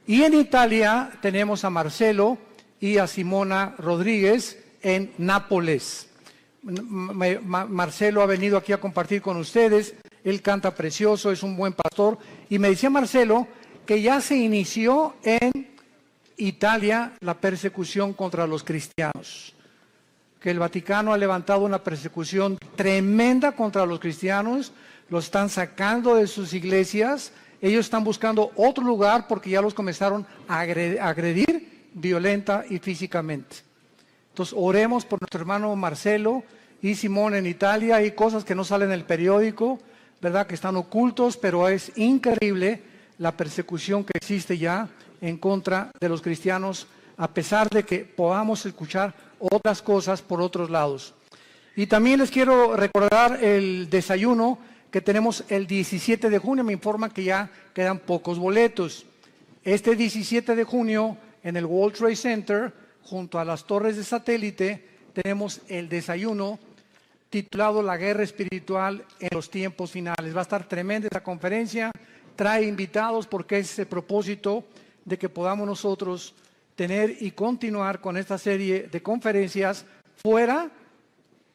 Y en Italia tenemos a Marcelo y a Simona Rodríguez en Nápoles. Marcelo ha venido aquí a compartir con ustedes. Él canta precioso, es un buen pastor. Y me decía Marcelo que ya se inició en Italia la persecución contra los cristianos. Que el Vaticano ha levantado una persecución tremenda contra los cristianos. Los están sacando de sus iglesias. Ellos están buscando otro lugar porque ya los comenzaron a agredir violenta y físicamente. Entonces oremos por nuestro hermano Marcelo y Simón en Italia. Hay cosas que no salen en el periódico, ¿verdad? Que están ocultos, pero es increíble la persecución que existe ya en contra de los cristianos, a pesar de que podamos escuchar otras cosas por otros lados. Y también les quiero recordar el desayuno que tenemos el 17 de junio. Me informan que ya quedan pocos boletos. Este 17 de junio en el World Trade Center, junto a las torres de satélite, tenemos el desayuno titulado La Guerra Espiritual en los Tiempos Finales. Va a estar tremenda esta conferencia, trae invitados porque es el propósito de que podamos nosotros tener y continuar con esta serie de conferencias fuera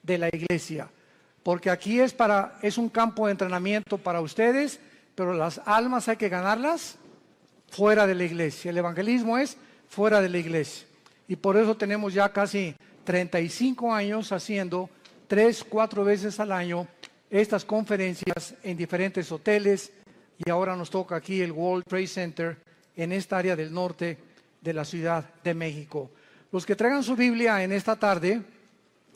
de la iglesia. Porque aquí es un campo de entrenamiento para ustedes, pero las almas hay que ganarlas fuera de la iglesia. El evangelismo es fuera de la iglesia. Y por eso tenemos ya casi 35 años haciendo 3-4 veces al año estas conferencias en diferentes hoteles. Y ahora nos toca aquí el World Trade Center en esta área del norte de la Ciudad de México. Los que traigan su Biblia en esta tarde,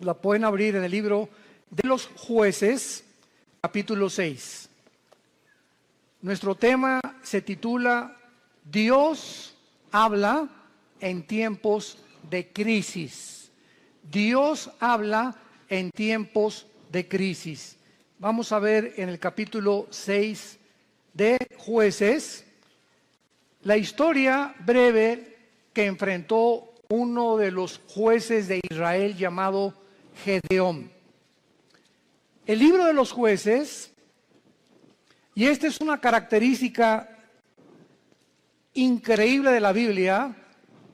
la pueden abrir en el libro de los Jueces, capítulo 6. Nuestro tema se titula Dios habla en tiempos de crisis. Dios habla en tiempos de crisis. Vamos a ver en el capítulo 6 de Jueces la historia breve que enfrentó uno de los jueces de Israel llamado Gedeón. El libro de los Jueces, y esta es una característica increíble de la Biblia,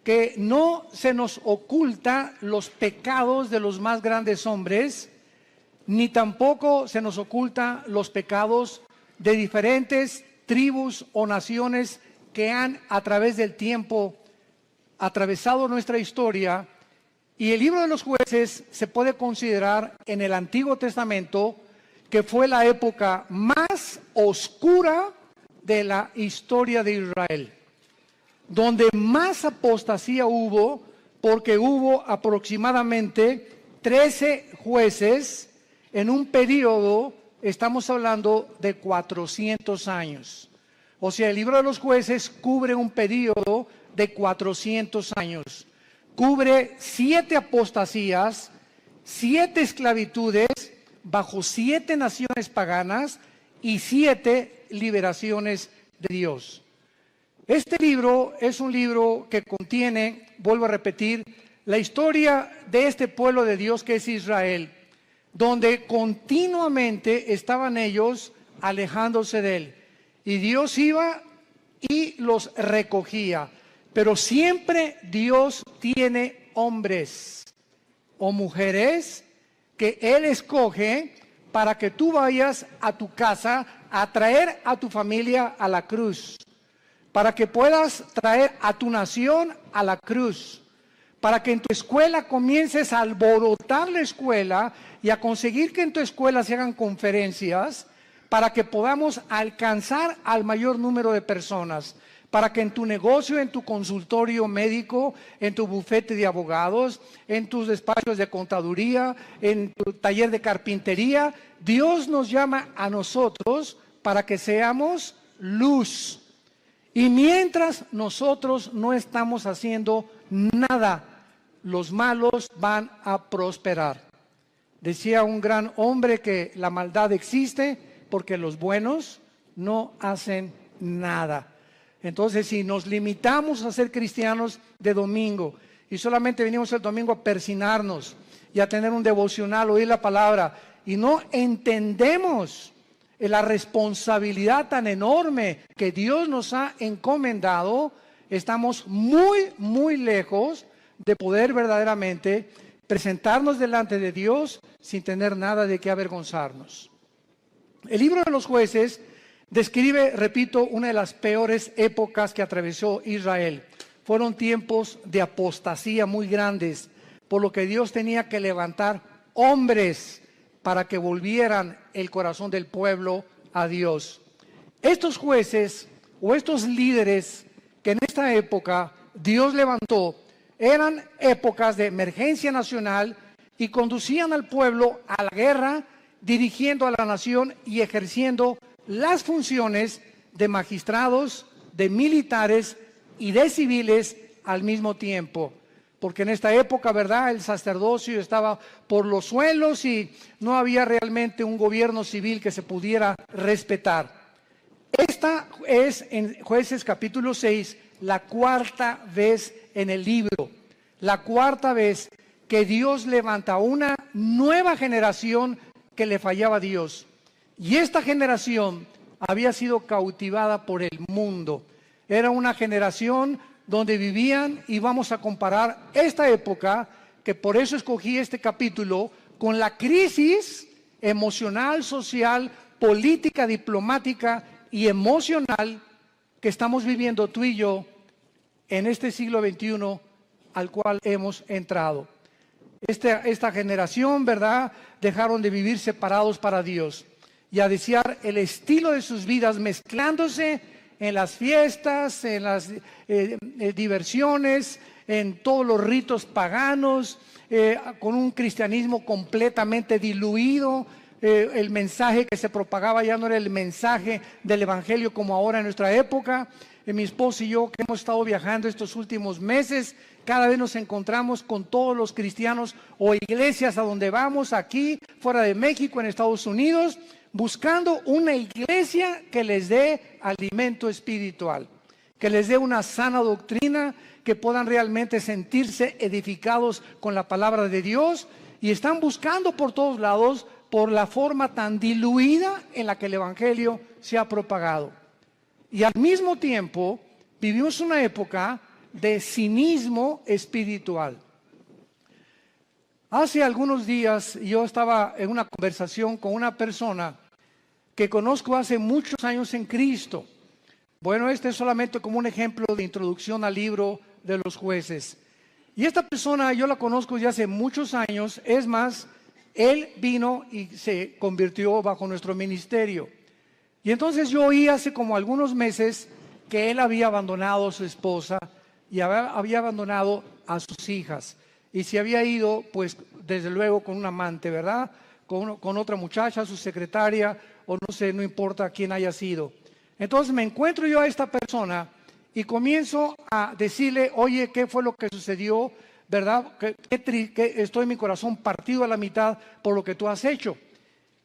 que no se nos oculta los pecados de los más grandes hombres, ni tampoco se nos oculta los pecados de diferentes tribus o naciones que han a través del tiempo atravesado nuestra historia. Y el libro de los Jueces se puede considerar en el Antiguo Testamento que fue la época más oscura de la historia de Israel, donde más apostasía hubo, porque hubo aproximadamente 13 jueces en un periodo, estamos hablando de 400 años. O sea, el libro de los Jueces cubre un periodo de 400 años. Cubre 7 apostasías, 7 esclavitudes bajo 7 naciones paganas y 7 liberaciones de Dios. Este libro es un libro que contiene, vuelvo a repetir, la historia de este pueblo de Dios que es Israel, donde continuamente estaban ellos alejándose de él. Y Dios iba y los recogía. Pero siempre Dios tiene hombres o mujeres que Él escoge para que tú vayas a tu casa a traer a tu familia a la cruz, para que puedas traer a tu nación a la cruz, para que en tu escuela comiences a alborotar la escuela y a conseguir que en tu escuela se hagan conferencias, para que podamos alcanzar al mayor número de personas, para que en tu negocio, en tu consultorio médico, en tu bufete de abogados, en tus despachos de contaduría, en tu taller de carpintería, Dios nos llama a nosotros para que seamos luz. Y mientras nosotros no estamos haciendo nada, los malos van a prosperar. Decía un gran hombre que la maldad existe porque los buenos no hacen nada. Entonces, si nos limitamos a ser cristianos de domingo y solamente venimos el domingo a persinarnos y a tener un devocional, oír la palabra, y no entendemos la responsabilidad tan enorme que Dios nos ha encomendado, estamos muy lejos de poder verdaderamente presentarnos delante de Dios sin tener nada de qué avergonzarnos. El libro de los Jueces describe, repito, una de las peores épocas que atravesó Israel. Fueron tiempos de apostasía muy grandes, por lo que Dios tenía que levantar hombres para que volvieran el corazón del pueblo a Dios. Estos jueces o estos líderes que en esta época Dios levantó, eran épocas de emergencia nacional y conducían al pueblo a la guerra, dirigiendo a la nación y ejerciendo las funciones de magistrados, de militares y de civiles al mismo tiempo. Porque en esta época, ¿verdad?, el sacerdocio estaba por los suelos y no había realmente un gobierno civil que se pudiera respetar. Esta es, en Jueces capítulo 6, la cuarta vez en el libro, la cuarta vez que Dios levanta una nueva generación que le fallaba a Dios. Y esta generación había sido cautivada por el mundo. Era una generación donde vivían, y vamos a comparar esta época, que por eso escogí este capítulo, con la crisis emocional, social, política, diplomática y emocional que estamos viviendo tú y yo en este siglo XXI al cual hemos entrado. Esta generación, ¿verdad?, dejaron de vivir separados para Dios y a desear el estilo de sus vidas mezclándose en las fiestas, en las diversiones, en todos los ritos paganos, con un cristianismo completamente diluido. El mensaje que se propagaba ya no era el mensaje del evangelio como ahora en nuestra época. Mi esposo y yo, que hemos estado viajando estos últimos meses, cada vez nos encontramos con todos los cristianos o iglesias a donde vamos, aquí, fuera de México, en Estados Unidos, buscando una iglesia que les dé alimento espiritual, que les dé una sana doctrina, que puedan realmente sentirse edificados con la palabra de Dios, y están buscando por todos lados por la forma tan diluida en la que el evangelio se ha propagado. Y al mismo tiempo vivimos una época de cinismo espiritual. Hace algunos días yo estaba en una conversación con una persona que conozco hace muchos años en Cristo. Bueno, este es solamente como un ejemplo de introducción al libro de los Jueces. Y esta persona yo la conozco ya hace muchos años. Es más, él vino y se convirtió bajo nuestro ministerio. Y entonces yo oí hace como algunos meses que él había abandonado a su esposa y había abandonado a sus hijas. Y se había ido, pues, desde luego con un amante, ¿verdad? Con otra muchacha, su secretaria, o no sé, no importa quién haya sido. Entonces me encuentro yo a esta persona y comienzo a decirle, oye, ¿qué fue lo que sucedió? ¿Verdad? Que estoy en mi corazón partido a la mitad por lo que tú has hecho.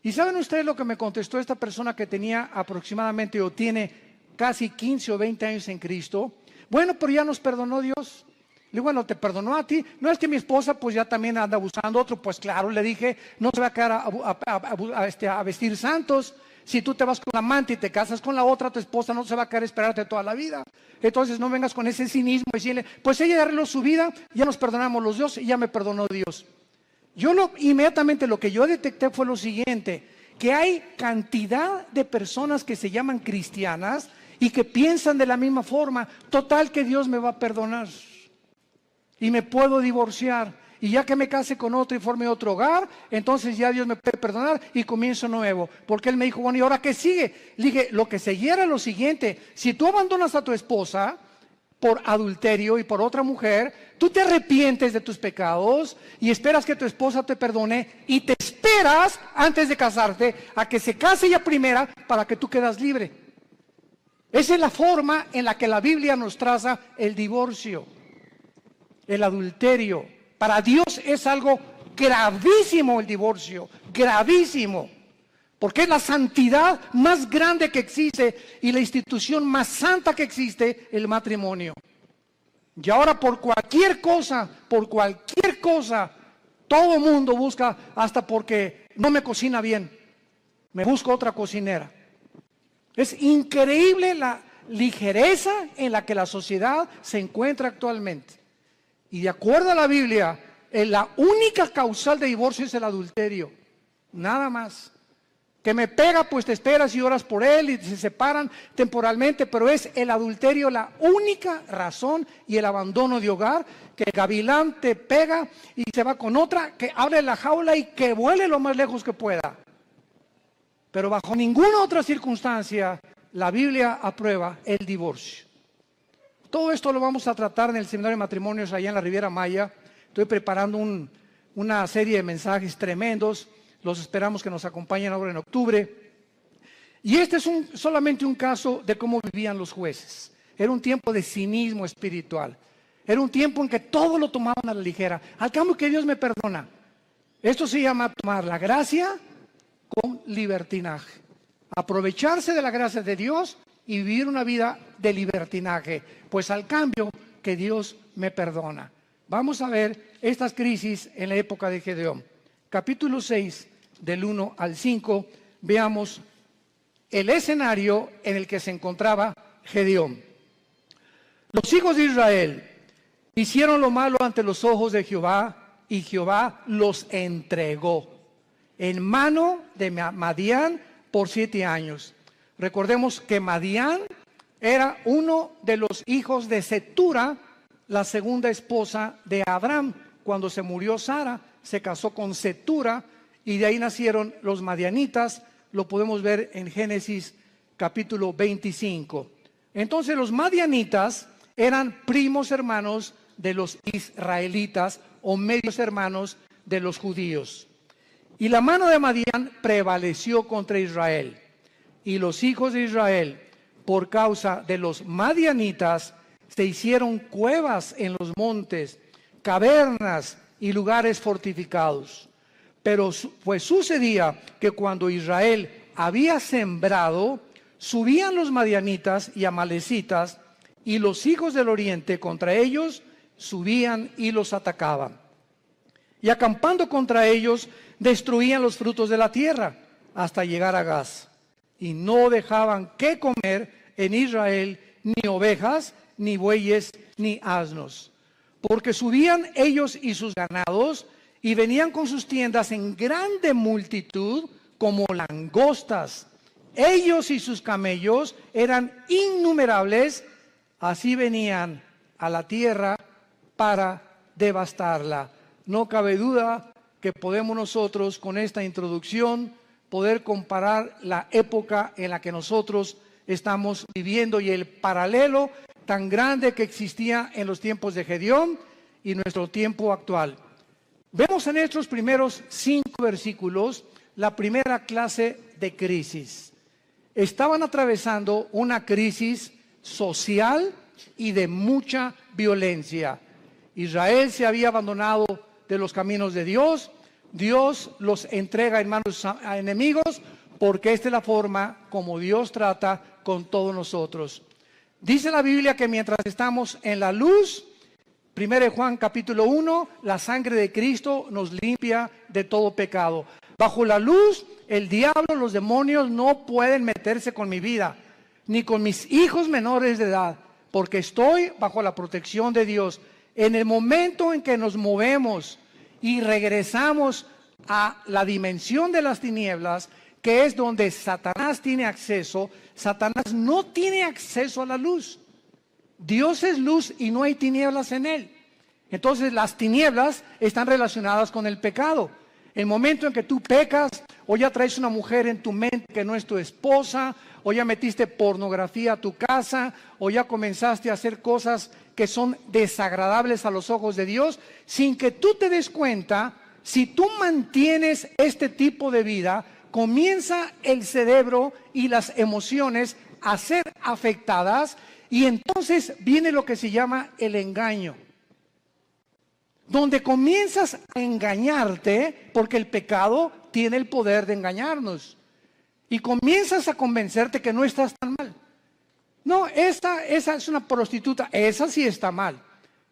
¿Y saben ustedes lo que me contestó esta persona que tenía aproximadamente o tiene casi 15 o 20 años en Cristo? Bueno, pero ya nos perdonó Dios. Le digo, bueno, te perdonó a ti. No es que mi esposa pues ya también anda buscando otro. Pues claro, le dije, no se va a quedar a vestir santos. Si tú te vas con la amante y te casas con la otra, tu esposa no se va a quedar a esperarte toda la vida. Entonces no vengas con ese cinismo y decirle, pues ella arregló su vida, ya nos perdonamos los dos y ya me perdonó Dios. Inmediatamente lo que yo detecté fue lo siguiente, que hay cantidad de personas que se llaman cristianas y que piensan de la misma forma, total que Dios me va a perdonar y me puedo divorciar. Y ya que me case con otro y forme otro hogar, entonces ya Dios me puede perdonar y comienzo nuevo. Porque él me dijo, bueno, ¿y ahora qué sigue? Le dije, lo que seguía era lo siguiente. Si tú abandonas a tu esposa por adulterio y por otra mujer, tú te arrepientes de tus pecados y esperas que tu esposa te perdone y te esperas antes de casarte a que se case ella primera para que tú quedas libre. Esa es la forma en la que la Biblia nos traza el divorcio, el adulterio. Para Dios es algo gravísimo el divorcio, gravísimo, porque es la santidad más grande que existe y la institución más santa que existe, el matrimonio. Y ahora por cualquier cosa, todo mundo busca, hasta porque no me cocina bien, me busco otra cocinera. Es increíble ligereza en la que la sociedad se encuentra actualmente. Y de acuerdo a la Biblia, la única causal de divorcio es el adulterio, nada más. Que me pega, pues te esperas y oras por él y se separan temporalmente, pero es el adulterio la única razón, y el abandono de hogar, que el gavilán te pega y se va con otra, que abre la jaula y que vuele lo más lejos que pueda. Pero bajo ninguna otra circunstancia la Biblia aprueba el divorcio. Todo esto lo vamos a tratar en el seminario de matrimonios allá en la Riviera Maya. Estoy preparando una serie de mensajes tremendos. Los esperamos que nos acompañen ahora en octubre. Y este es solamente un caso de cómo vivían los jueces. Era un tiempo de cinismo espiritual. Era un tiempo en que todo lo tomaban a la ligera. Al cambio que Dios me perdona. Esto se llama tomar la gracia con libertinaje. Aprovecharse de la gracia de Dios y vivir una vida de libertinaje. Pues al cambio que Dios me perdona. Vamos a ver estas crisis en la época de Gedeón. Capítulo 6, del 1 al 5, veamos el escenario en el que se encontraba Gedeón. Los hijos de Israel hicieron lo malo ante los ojos de Jehová, y Jehová los entregó en mano de Madián por 7 años. Recordemos que Madián era uno de los hijos de Cetura, la segunda esposa de Abraham. Cuando se murió Sara, se casó con Cetura y de ahí nacieron los madianitas. Lo podemos ver en Génesis capítulo 25. Entonces los madianitas eran primos hermanos de los israelitas o medios hermanos de los judíos. Y la mano de Madián prevaleció contra Israel. Y los hijos de Israel, por causa de los madianitas, se hicieron cuevas en los montes, cavernas y lugares fortificados. Pero pues sucedía que cuando Israel había sembrado, subían los madianitas y amalecitas, y los hijos del oriente contra ellos subían y los atacaban. Y acampando contra ellos, destruían los frutos de la tierra hasta llegar a Gaz. Y no dejaban que comer en Israel ni ovejas, ni bueyes, ni asnos. Porque subían ellos y sus ganados, y venían con sus tiendas en grande multitud, como langostas. Ellos y sus camellos eran innumerables, así venían a la tierra para devastarla. No cabe duda que podemos nosotros, con esta introducción, poder comparar la época en la que nosotros estamos viviendo y el paralelo tan grande que existía en los tiempos de Gedeón y nuestro tiempo actual. Vemos en estos primeros 5 versículos la primera clase de crisis. Estaban atravesando una crisis social y de mucha violencia. Israel se había abandonado de los caminos de Dios. Dios los entrega en manos a enemigos, porque esta es la forma como Dios trata con todos nosotros. Dice la Biblia que mientras estamos en la luz, 1 Juan capítulo 1, la sangre de Cristo nos limpia de todo pecado. Bajo la luz, el diablo, los demonios no pueden meterse con mi vida, ni con mis hijos menores de edad, porque estoy bajo la protección de Dios. En el momento en que nos movemos y regresamos a la dimensión de las tinieblas, que es donde Satanás tiene acceso, Satanás no tiene acceso a la luz. Dios es luz y no hay tinieblas en él. Entonces las tinieblas están relacionadas con el pecado. El momento en que tú pecas, o ya traes una mujer en tu mente que no es tu esposa, o ya metiste pornografía a tu casa, o ya comenzaste a hacer cosas que son desagradables a los ojos de Dios, sin que tú te des cuenta, si tú mantienes este tipo de vida, comienza el cerebro y las emociones a ser afectadas, y entonces viene lo que se llama el engaño, donde comienzas a engañarte, porque el pecado tiene el poder de engañarnos, y comienzas a convencerte que no estás tan mal. No, esa es una prostituta, esa sí está mal.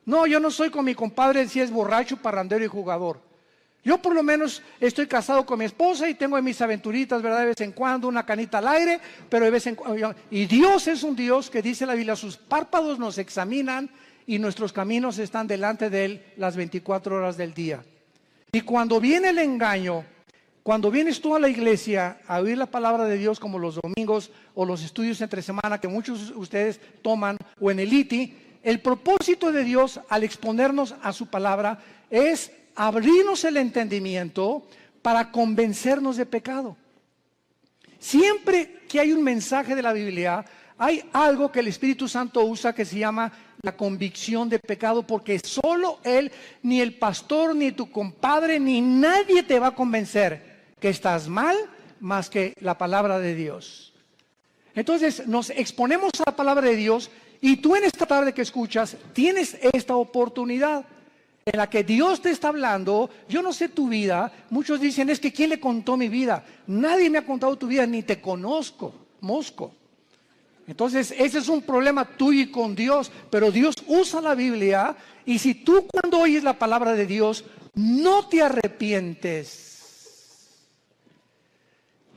No, yo no soy con mi compadre si es borracho, parrandero y jugador. Yo por lo menos estoy casado con mi esposa y tengo mis aventuritas, ¿verdad? De vez en cuando, una canita al aire, pero de vez en cuando. Y Dios es un Dios que dice la Biblia, sus párpados nos examinan y nuestros caminos están delante de Él las 24 horas del día. Y cuando viene el engaño, cuando vienes tú a la iglesia a oír la palabra de Dios como los domingos o los estudios entre semana que muchos de ustedes toman o en el ITI, el propósito de Dios al exponernos a su palabra es abrirnos el entendimiento para convencernos de pecado. Siempre que hay un mensaje de la Biblia, hay algo que el Espíritu Santo usa que se llama la convicción de pecado, porque solo Él, ni el pastor, ni tu compadre, ni nadie te va a convencer que estás mal más que la palabra de Dios. Entonces nos exponemos a la palabra de Dios y tú en esta tarde que escuchas tienes esta oportunidad en la que Dios te está hablando. Yo no sé tu vida. Muchos dicen, es que ¿quién le contó mi vida? Nadie me ha contado tu vida, ni te conozco, mosco. Entonces ese es un problema tuyo y con Dios, pero Dios usa la Biblia y si tú cuando oyes la palabra de Dios no te arrepientes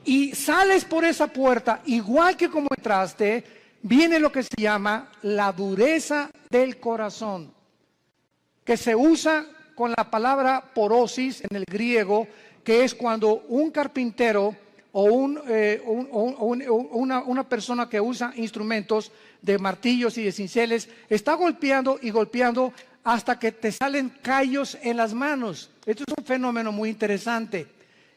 y sales por esa puerta igual que como entraste, viene lo que se llama la dureza del corazón, que se usa con la palabra porosis en el griego, que es cuando un carpintero o una persona que usa instrumentos de martillos y de cinceles está golpeando y golpeando hasta que te salen callos en las manos. Esto es un fenómeno muy interesante.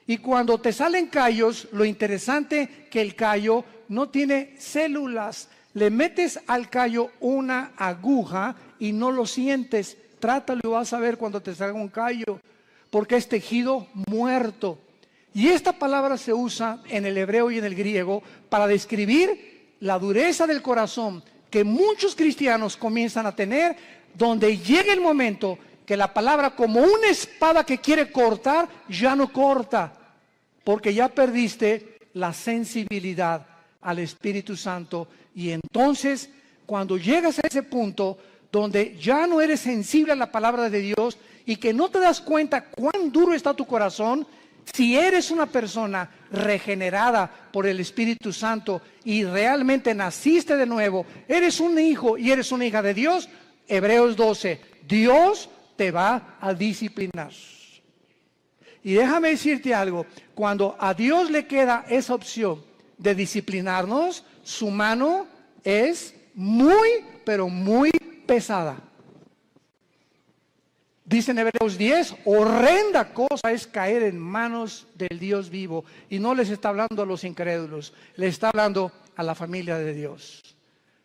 Y cuando te salen callos, lo interesante que el callo no tiene células. Le metes al callo una aguja y no lo sientes. Trátalo y vas a ver cuando te salga un callo, porque es tejido muerto. Y esta palabra se usa en el hebreo y en el griego para describir la dureza del corazón que muchos cristianos comienzan a tener, donde llega el momento que la palabra, como una espada que quiere cortar, ya no corta, porque ya perdiste la sensibilidad al Espíritu Santo. Y entonces, cuando llegas a ese punto donde ya no eres sensible a la palabra de Dios y que no te das cuenta cuán duro está tu corazón, si eres una persona regenerada por el Espíritu Santo y realmente naciste de nuevo, eres un hijo y eres una hija de Dios, Hebreos 12, Dios te va a disciplinar. Y déjame decirte algo, cuando a Dios le queda esa opción de disciplinarnos, su mano es muy, pero muy pesada. Dice en Hebreos 10, horrenda cosa es caer en manos del Dios vivo. Y no les está hablando a los incrédulos, les está hablando a la familia de Dios.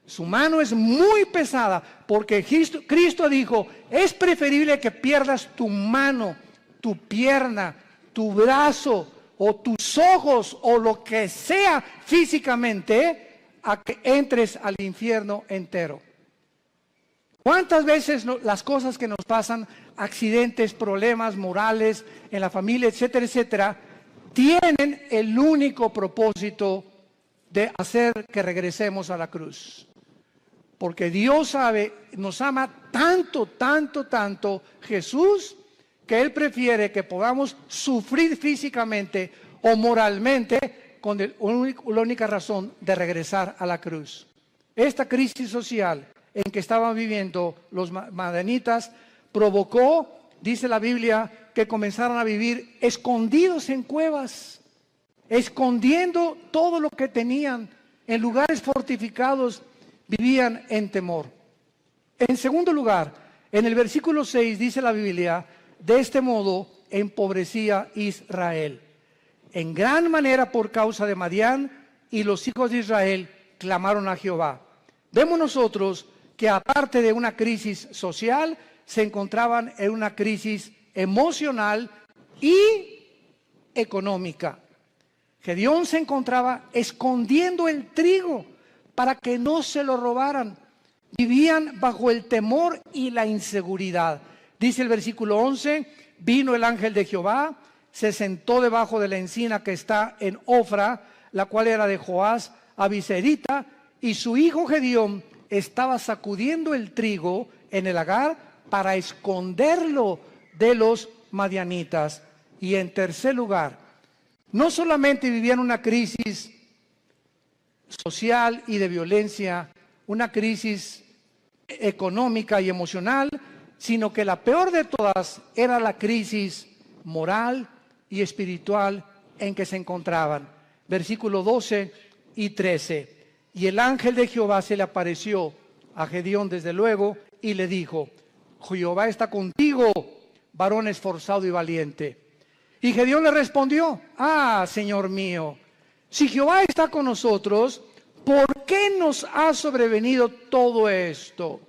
Su mano es muy pesada porque Cristo dijo, es preferible que pierdas tu mano, tu pierna, tu brazo o tus ojos o lo que sea físicamente a que entres al infierno entero. ¿Cuántas veces las cosas que nos pasan, accidentes, problemas morales en la familia, etcétera, etcétera, tienen el único propósito de hacer que regresemos a la cruz? Porque Dios sabe, nos ama tanto, tanto, tanto Jesús, que Él prefiere que podamos sufrir físicamente o moralmente con la única razón de regresar a la cruz. Esta crisis social en que estaban viviendo los madianitas provocó, dice la Biblia, que comenzaron a vivir escondidos en cuevas, escondiendo todo lo que tenían, en lugares fortificados, vivían en temor. En segundo lugar, en el versículo 6 dice la Biblia, de este modo empobrecía Israel en gran manera por causa de Madián, y los hijos de Israel clamaron a Jehová. Vemos nosotros que aparte de una crisis social, se encontraban en una crisis emocional y económica. Gedeón se encontraba escondiendo el trigo para que no se lo robaran. Vivían bajo el temor y la inseguridad. Dice el versículo 11, vino el ángel de Jehová, se sentó debajo de la encina que está en Ofra, la cual era de Joás Abiserita, y su hijo Gedeón estaba sacudiendo el trigo en el lagar para esconderlo de los madianitas. Y en tercer lugar, no solamente vivían una crisis social y de violencia, una crisis económica y emocional, sino que la peor de todas era la crisis moral y espiritual en que se encontraban. Versículos 12 y 13. Y el ángel de Jehová se le apareció a Gedeón desde luego y le dijo: Jehová está contigo, varón esforzado y valiente. Y Gedeón le respondió: Señor mío, si Jehová está con nosotros, ¿por qué nos ha sobrevenido todo esto?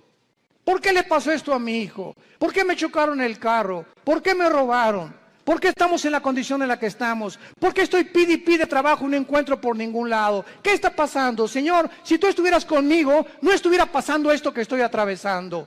¿Por qué le pasó esto a mi hijo? ¿Por qué me chocaron el carro? ¿Por qué me robaron? ¿Por qué estamos en la condición en la que estamos? ¿Por qué estoy pide y pide trabajo y no encuentro por ningún lado? ¿Qué está pasando? Señor, si tú estuvieras conmigo, no estuviera pasando esto que estoy atravesando.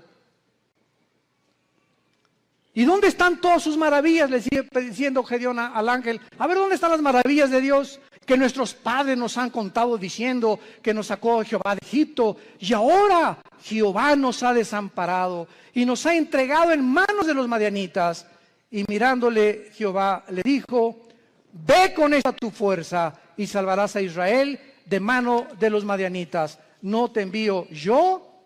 ¿Y dónde están todas sus maravillas? Le sigue diciendo Gedeón al ángel. A ver, ¿dónde están las maravillas de Dios? Que nuestros padres nos han contado diciendo que nos sacó Jehová de Egipto. Y ahora Jehová nos ha desamparado y nos ha entregado en manos de los madianitas. Y mirándole Jehová le dijo: ve con esta tu fuerza y salvarás a Israel de mano de los madianitas. ¿No te envío yo?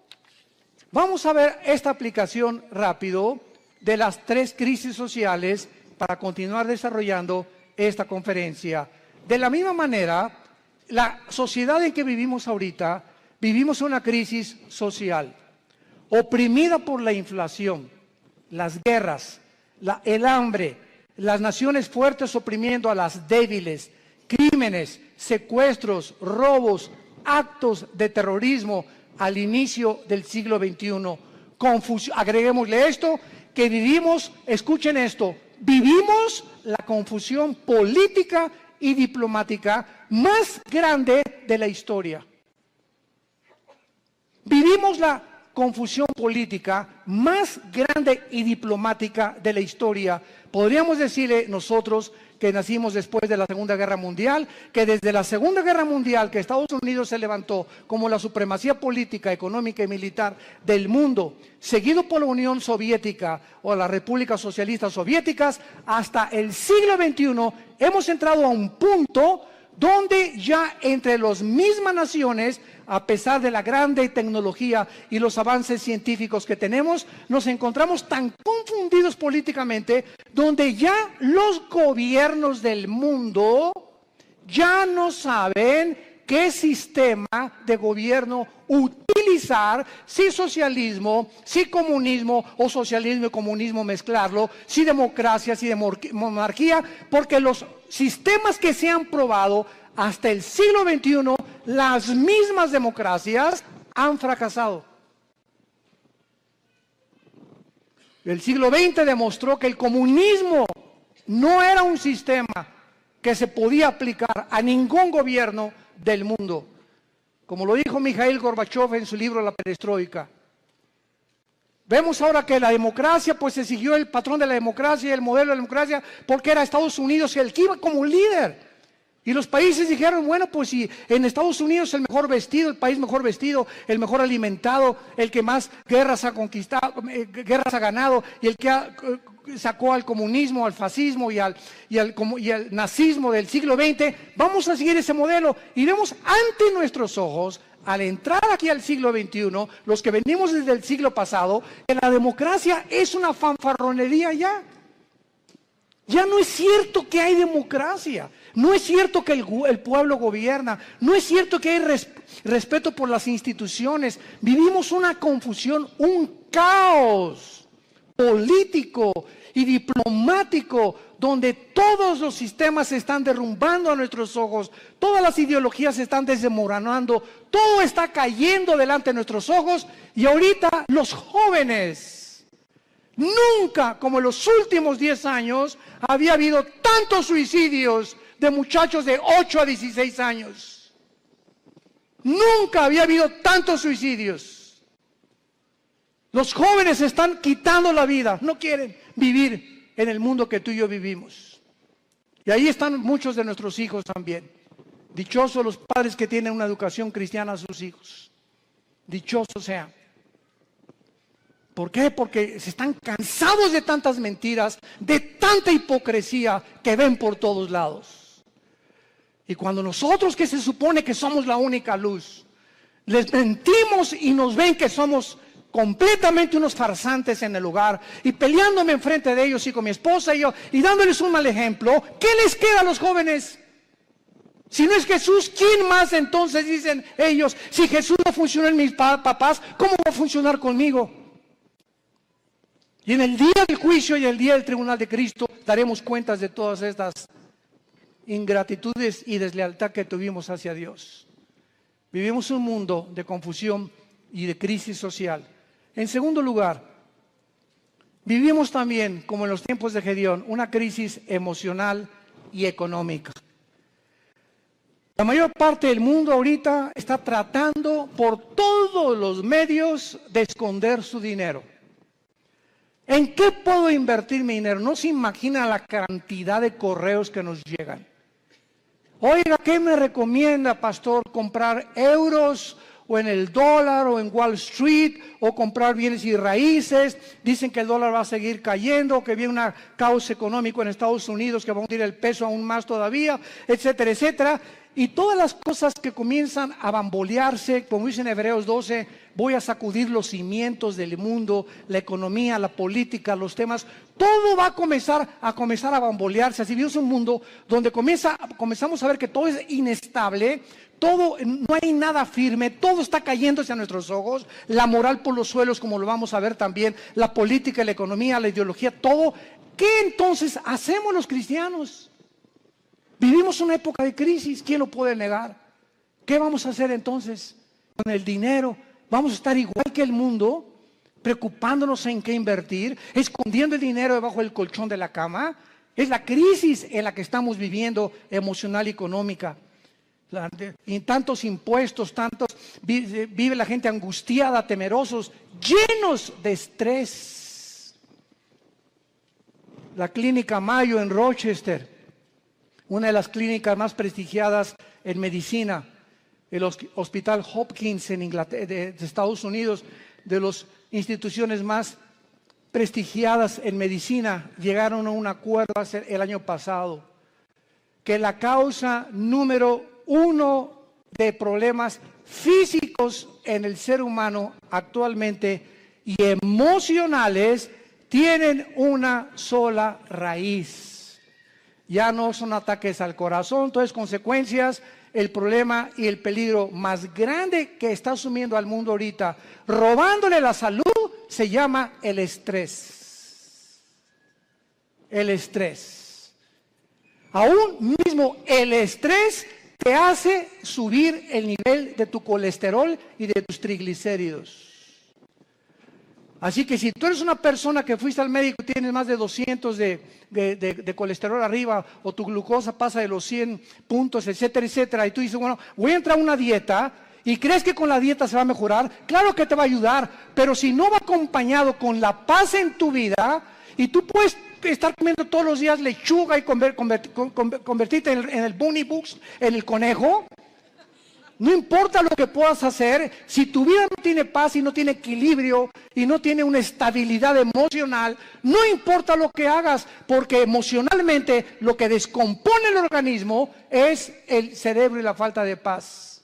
Vamos a ver esta aplicación rápido de las tres crisis sociales para continuar desarrollando esta conferencia. De la misma manera, la sociedad en que vivimos ahorita, vivimos una crisis social, oprimida por la inflación, las guerras, el hambre, las naciones fuertes oprimiendo a las débiles, crímenes, secuestros, robos, actos de terrorismo al inicio del siglo XXI. Agreguémosle esto, que vivimos, escuchen esto, vivimos la confusión política y diplomática más grande de la historia. Vivimos la confusión política más grande y diplomática de la historia. Podríamos decirle nosotros que nacimos después de la Segunda Guerra Mundial, que desde la Segunda Guerra Mundial que Estados Unidos se levantó como la supremacía política, económica y militar del mundo, seguido por la Unión Soviética o las repúblicas socialistas soviéticas, hasta el siglo XXI hemos entrado a un punto donde ya entre las mismas naciones, a pesar de la grande tecnología y los avances científicos que tenemos, nos encontramos tan confundidos políticamente, donde ya los gobiernos del mundo ya no saben qué sistema de gobierno utilizar, si socialismo, si comunismo o socialismo y comunismo mezclarlo, si democracia, si monarquía, porque los sistemas que se han probado hasta el siglo XXI, las mismas democracias han fracasado. El siglo XX demostró que el comunismo no era un sistema que se podía aplicar a ningún gobierno del mundo, como lo dijo Mikhail Gorbachev en su libro La Perestroika. Vemos ahora que la democracia, pues se siguió el patrón de la democracia, el modelo de la democracia, porque era Estados Unidos el que iba como líder. Y los países dijeron, bueno, pues si en Estados Unidos el mejor vestido, el país mejor vestido, el mejor alimentado, el que más guerras ha conquistado, guerras ha ganado, y el que sacó al comunismo, al fascismo y al nazismo del siglo XX, vamos a seguir ese modelo. Y vemos ante nuestros ojos, al entrar aquí al siglo XXI, los que venimos desde el siglo pasado, que la democracia es una fanfarronería ya. Ya no es cierto que hay democracia, no es cierto que el pueblo gobierna, no es cierto que hay respeto por las instituciones. Vivimos una confusión, un caos político y diplomático, donde todos los sistemas se están derrumbando a nuestros ojos, todas las ideologías se están desmoronando, todo está cayendo delante de nuestros ojos. Y ahorita los jóvenes, nunca como en los últimos 10 años había habido tantos suicidios de muchachos de 8 a 16 años. Nunca había habido tantos suicidios. Los jóvenes se están quitando la vida, no quieren vivir en el mundo que tú y yo vivimos. Y ahí están muchos de nuestros hijos también. Dichosos los padres que tienen una educación cristiana a sus hijos. Dichosos sean. ¿Por qué? Porque se están cansados de tantas mentiras, de tanta hipocresía que ven por todos lados. Y cuando nosotros, que se supone que somos la única luz, les mentimos y nos ven que somos completamente unos farsantes en el hogar y peleándome enfrente de ellos y con mi esposa y yo y dándoles un mal ejemplo, ¿qué les queda a los jóvenes? Si no es Jesús, ¿quién más entonces dicen ellos? Si Jesús no funcionó en mis papás, ¿cómo va a funcionar conmigo? Y en el día del juicio y el día del tribunal de Cristo daremos cuentas de todas estas ingratitudes y deslealtad que tuvimos hacia Dios. Vivimos un mundo de confusión y de crisis social. En segundo lugar, vivimos también, como en los tiempos de Gedeón, una crisis emocional y económica. La mayor parte del mundo ahorita está tratando por todos los medios de esconder su dinero. ¿En qué puedo invertir mi dinero? No se imagina la cantidad de correos que nos llegan. Oiga, ¿qué me recomienda, pastor? ¿Comprar euros o en el dólar o en Wall Street o comprar bienes y raíces? Dicen que el dólar va a seguir cayendo, que viene un caos económico en Estados Unidos que va a hundir el peso aún más todavía, etcétera, etcétera. Y todas las cosas que comienzan a bambolearse, como dice en Hebreos 12, voy a sacudir los cimientos del mundo, la economía, la política, los temas, todo va a comenzar a bambolearse. Así vivimos un mundo donde comenzamos a ver que todo es inestable, todo, no hay nada firme, todo está cayéndose a nuestros ojos, la moral por los suelos, como lo vamos a ver también, la política, la economía, la ideología, todo. ¿Qué entonces hacemos los cristianos? Vivimos una época de crisis, ¿quién lo puede negar? ¿Qué vamos a hacer entonces con el dinero? ¿Vamos a estar igual que el mundo, preocupándonos en qué invertir, escondiendo el dinero debajo del colchón de la cama? Es la crisis en la que estamos viviendo, emocional y económica. Y tantos impuestos, vive la gente angustiada, temerosos, llenos de estrés. La clínica Mayo en Rochester, una de las clínicas más prestigiadas en medicina, el Hospital Hopkins en Inglaterra, de Estados Unidos, de las instituciones más prestigiadas en medicina, llegaron a un acuerdo el año pasado, que la causa número 1 de problemas físicos en el ser humano actualmente y emocionales tienen una sola raíz. Ya no son ataques al corazón, entonces consecuencias, el problema y el peligro más grande que está asumiendo al mundo ahorita, robándole la salud, se llama el estrés. El estrés. Aún mismo el estrés te hace subir el nivel de tu colesterol y de tus triglicéridos. Así que si tú eres una persona que fuiste al médico y tienes más de 200 de colesterol arriba, o tu glucosa pasa de los 100 puntos, etcétera, etcétera, y tú dices, bueno, voy a entrar a una dieta, y crees que con la dieta se va a mejorar, claro que te va a ayudar, pero si no va acompañado con la paz en tu vida, y tú puedes estar comiendo todos los días lechuga y convertirte en el bunny books, en el conejo. No importa lo que puedas hacer, si tu vida no tiene paz y no tiene equilibrio y no tiene una estabilidad emocional, no importa lo que hagas, porque emocionalmente lo que descompone el organismo es el cerebro y la falta de paz.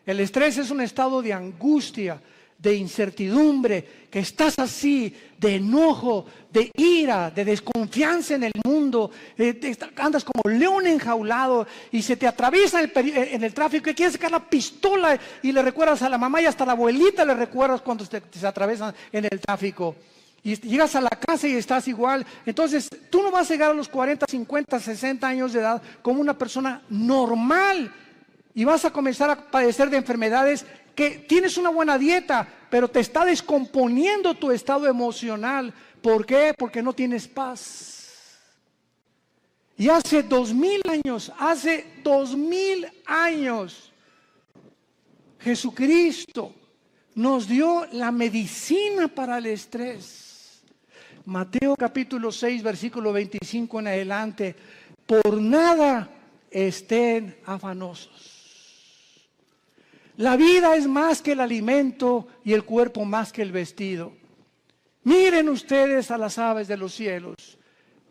El estrés es un estado de angustia, de incertidumbre, que estás así, de enojo, de ira, de desconfianza en el mundo, andas como león enjaulado y se te atraviesa en el tráfico y quieres sacar la pistola y le recuerdas a la mamá y hasta a la abuelita le recuerdas cuando se atraviesan en el tráfico. Y llegas a la casa y estás igual. Entonces, tú no vas a llegar a los 40, 50, 60 años de edad como una persona normal y vas a comenzar a padecer de enfermedades que tienes una buena dieta, pero te está descomponiendo tu estado emocional. ¿Por qué? Porque no tienes paz. Y hace 2000 años, Jesucristo nos dio la medicina para el estrés. Mateo capítulo 6, versículo 25 en adelante. Por nada estén afanosos. La vida es más que el alimento y el cuerpo más que el vestido. Miren ustedes a las aves de los cielos.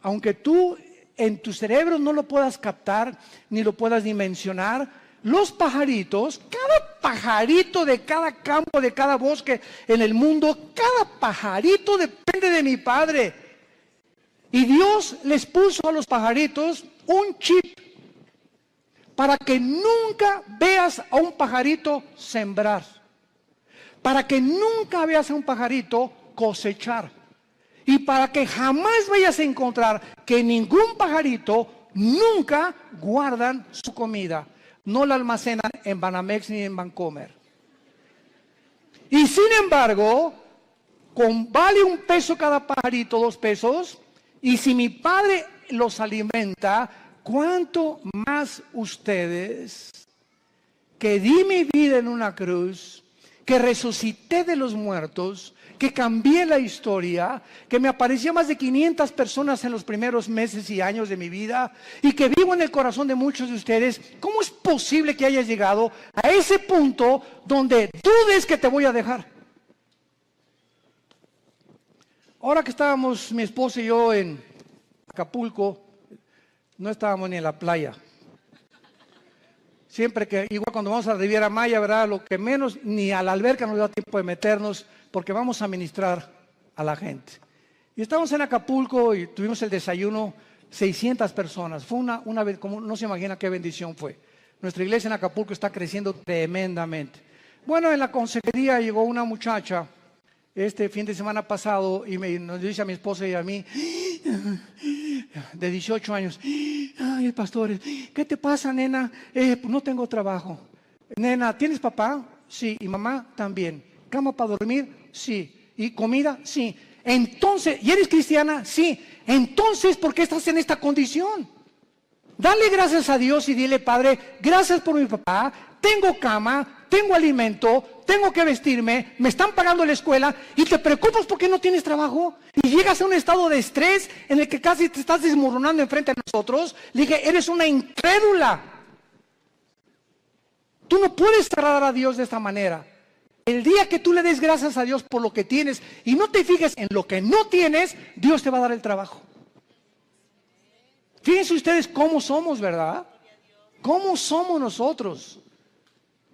Aunque tú en tu cerebro no lo puedas captar, ni lo puedas dimensionar, los pajaritos, cada pajarito de cada campo, de cada bosque en el mundo, cada pajarito depende de mi Padre. Y Dios les puso a los pajaritos un chip para que nunca veas a un pajarito sembrar, para que nunca veas a un pajarito cosechar, y para que jamás vayas a encontrar que ningún pajarito nunca guardan su comida, no la almacenan en Banamex ni en Bancomer. Y sin embargo, vale $1 cada pajarito, $2, y si mi Padre los alimenta, ¿cuánto más ustedes, que di mi vida en una cruz, que resucité de los muertos, que cambié la historia, que me apareció más de 500 personas en los primeros meses y años de mi vida, y que vivo en el corazón de muchos de ustedes? ¿Cómo es posible que hayas llegado a ese punto donde dudes que te voy a dejar? Ahora que estábamos mi esposa y yo en Acapulco, no estábamos ni en la playa. Siempre que, igual cuando vamos a la Riviera Maya, ¿verdad? Lo que menos, ni a la alberca nos da tiempo de meternos, porque vamos a ministrar a la gente. Y estábamos en Acapulco y tuvimos el desayuno, 600 personas. Fue una vez, como no se imagina qué bendición fue. Nuestra iglesia en Acapulco está creciendo tremendamente. Bueno, en la consejería llegó una muchacha este fin de semana pasado y nos dice a mi esposa y a mí, de 18 años, ay, pastor, ¿qué te pasa, nena? Pues no tengo trabajo. Nena, ¿tienes papá? Sí. ¿Y mamá? También. ¿Cama para dormir? Sí. ¿Y comida? Sí. Entonces, ¿y eres cristiana? Sí. Entonces, ¿por qué estás en esta condición? Dale gracias a Dios y dile, Padre, gracias por mi papá, tengo cama, tengo alimento, tengo que vestirme, me están pagando la escuela y te preocupas porque no tienes trabajo y llegas a un estado de estrés en el que casi te estás desmoronando enfrente de nosotros. Le dije, eres una incrédula. Tú no puedes agradar a Dios de esta manera. El día que tú le des gracias a Dios por lo que tienes y no te fijes en lo que no tienes, Dios te va a dar el trabajo. Fíjense ustedes cómo somos, ¿verdad? ¿Cómo somos nosotros?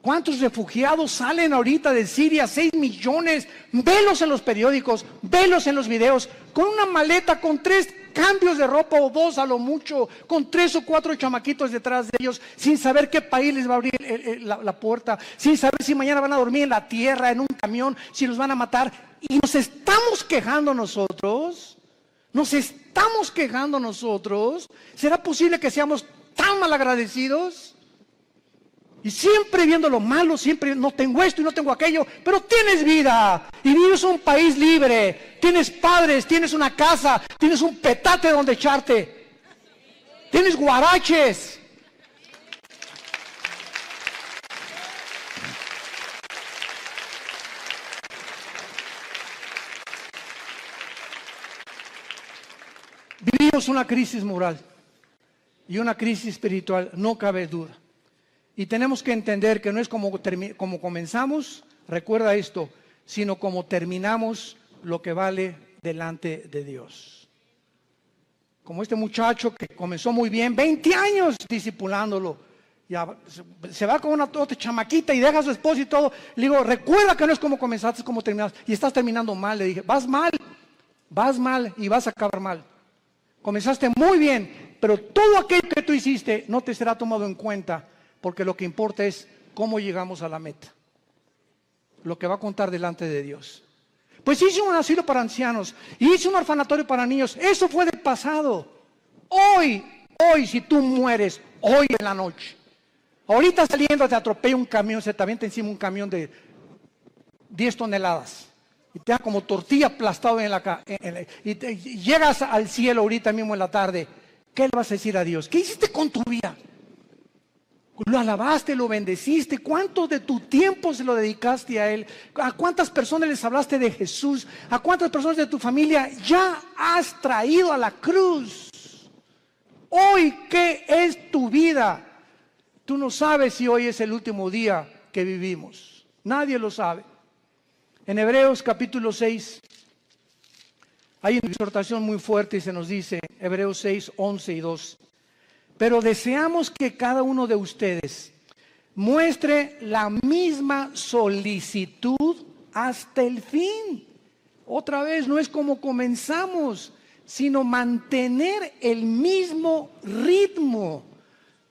¿Cuántos refugiados salen ahorita de Siria? 6 millones. Velos en los periódicos, velos en los videos, con una maleta, con 3 cambios de ropa o 2 a lo mucho, con 3 o 4 chamaquitos detrás de ellos, sin saber qué país les va a abrir la puerta, sin saber si mañana van a dormir en la tierra, en un camión, si los van a matar. Y nos estamos quejando nosotros. Nos estamos quejando nosotros. ¿Será posible que seamos tan malagradecidos? Y siempre viendo lo malo, siempre no tengo esto y no tengo aquello, pero tienes vida y vives en un país libre, tienes padres, tienes una casa, tienes un petate donde echarte, tienes guaraches. Vivimos una crisis moral y una crisis espiritual, no cabe duda. Y tenemos que entender que no es como comenzamos, recuerda esto, sino como terminamos lo que vale delante de Dios. Como este muchacho que comenzó muy bien, 20 años discipulándolo, ya se va con una otra chamaquita y deja a su esposo y todo. Le digo, recuerda que no es como comenzaste, es como terminaste. Y estás terminando mal, le dije, vas mal y vas a acabar mal. Comenzaste muy bien, pero todo aquello que tú hiciste no te será tomado en cuenta, porque lo que importa es cómo llegamos a la meta. Lo que va a contar delante de Dios. Pues hice un asilo para ancianos, hice un orfanatorio para niños, eso fue del pasado. Hoy, si tú mueres, hoy en la noche, ahorita saliendo te atropella un camión, se te avienta encima un camión de 10 toneladas. Y te da como tortilla aplastado y llegas al cielo ahorita mismo en la tarde. ¿Qué le vas a decir a Dios? ¿Qué hiciste con tu vida? Lo alabaste, lo bendeciste. ¿Cuánto de tu tiempo se lo dedicaste a Él? ¿A cuántas personas les hablaste de Jesús? ¿A cuántas personas de tu familia ya has traído a la cruz? Hoy, ¿qué es tu vida? Tú no sabes si hoy es el último día que vivimos. Nadie lo sabe. En Hebreos capítulo 6 hay una exhortación muy fuerte y se nos dice, Hebreos 6, 11 y 2. Pero deseamos que cada uno de ustedes muestre la misma solicitud hasta el fin. Otra vez, no es como comenzamos, sino mantener el mismo ritmo.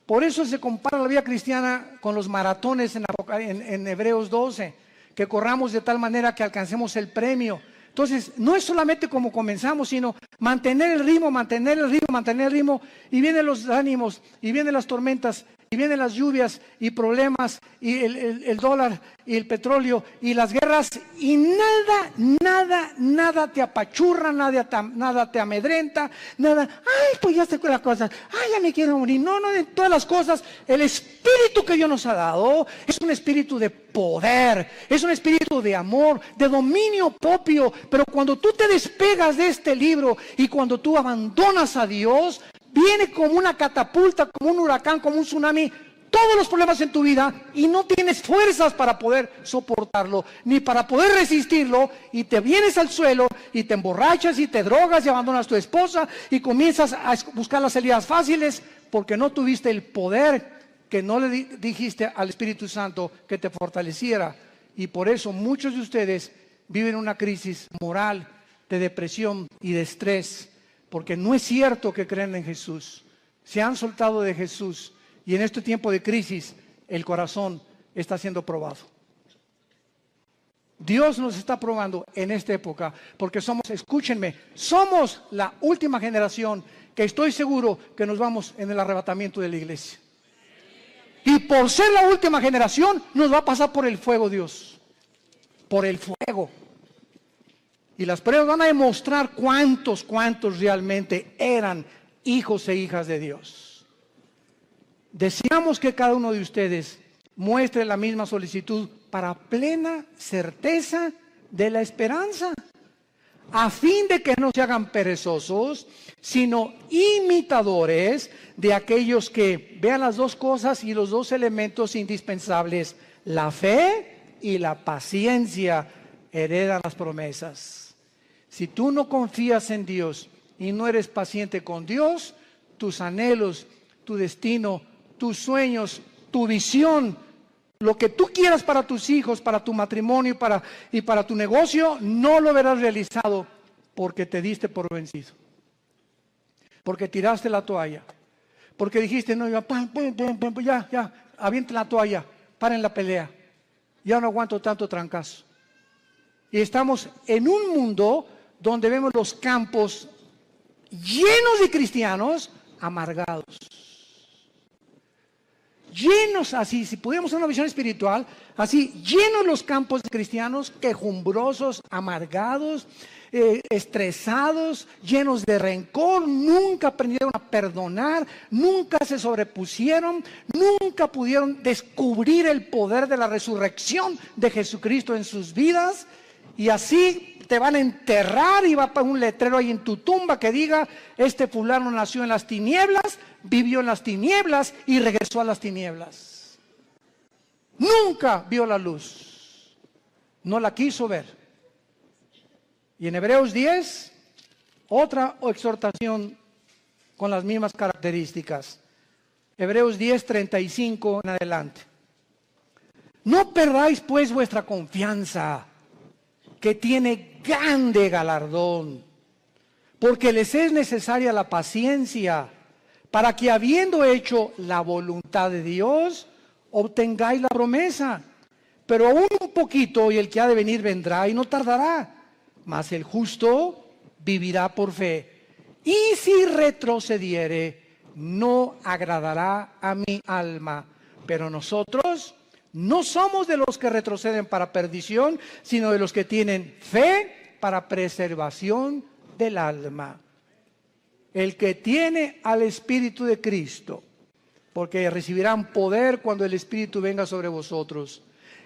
Por eso se compara la vida cristiana con los maratones en Hebreos 12, que corramos de tal manera que alcancemos el premio. Entonces, no es solamente como comenzamos, sino mantener el ritmo, mantener el ritmo, mantener el ritmo. Y vienen los ánimos, y vienen las tormentas, y vienen las lluvias, y problemas, y el dólar, y el petróleo, y las guerras. Y nada te apachurra, nada te amedrenta, nada. Ay, pues ya estoy con las cosas. Ay, ya me quiero morir. No, de todas las cosas. El espíritu que Dios nos ha dado es un espíritu de poder, es un espíritu de amor, de dominio propio. Pero cuando tú te despegas de este libro y cuando tú abandonas a Dios, viene como una catapulta, como un huracán, como un tsunami, todos los problemas en tu vida y no tienes fuerzas para poder soportarlo, ni para poder resistirlo, y te vienes al suelo y te emborrachas y te drogas y abandonas a tu esposa y comienzas a buscar las salidas fáciles porque no tuviste el poder que no le dijiste al Espíritu Santo que te fortaleciera. Y por eso muchos de ustedes viven una crisis moral, de depresión y de estrés, porque no es cierto que creen en Jesús. Se han soltado de Jesús y en este tiempo de crisis el corazón está siendo probado. Dios nos está probando en esta época porque escúchenme, somos la última generación que estoy seguro que nos vamos en el arrebatamiento de la iglesia. Y por ser la última generación nos va a pasar por el fuego Dios, por el fuego. Y las pruebas van a demostrar cuántos realmente eran hijos e hijas de Dios. Deseamos que cada uno de ustedes muestre la misma solicitud para plena certeza de la esperanza, a fin de que no se hagan perezosos, sino imitadores de aquellos que vean las dos cosas y los dos elementos indispensables, la fe y la paciencia, heredan las promesas. Si tú no confías en Dios y no eres paciente con Dios, tus anhelos, tu destino, tus sueños, tu visión, lo que tú quieras para tus hijos, para tu matrimonio y para tu negocio, no lo verás realizado porque te diste por vencido. Porque tiraste la toalla. Porque dijiste, no, ya, avienten la toalla, paren la pelea. Ya no aguanto tanto trancazo. Y estamos en un mundo donde vemos los campos llenos de cristianos amargados. Llenos así, si pudiéramos hacer una visión espiritual, así, llenos los campos de cristianos quejumbrosos, amargados, estresados, llenos de rencor, nunca aprendieron a perdonar, nunca se sobrepusieron, nunca pudieron descubrir el poder de la resurrección de Jesucristo en sus vidas, y así te van a enterrar y va a poner un letrero ahí en tu tumba que diga, este fulano nació en las tinieblas, vivió en las tinieblas y regresó a las tinieblas. Nunca vio la luz, no la quiso ver. Y en Hebreos 10, otra exhortación con las mismas características. Hebreos 10, 35 en adelante. No perdáis pues vuestra confianza, que tiene grande galardón, porque les es necesaria la paciencia, para que habiendo hecho la voluntad de Dios, obtengáis la promesa. Pero aún un poquito, y el que ha de venir vendrá y no tardará, mas el justo vivirá por fe. Y si retrocediere, no agradará a mi alma. Pero nosotros no somos de los que retroceden para perdición, sino de los que tienen fe para preservación del alma. El que tiene al Espíritu de Cristo, porque recibirán poder cuando el Espíritu venga sobre vosotros.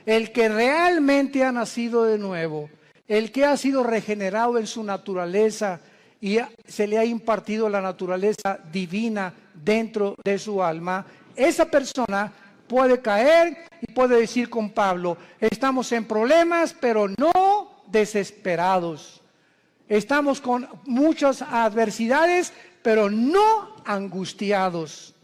El que realmente ha nacido de nuevo, el que ha sido regenerado en su naturaleza y se le ha impartido la naturaleza divina dentro de su alma, esa persona puede caer y puede decir con Pablo, estamos en problemas, pero no desesperados. Estamos con muchas adversidades, pero no angustiados.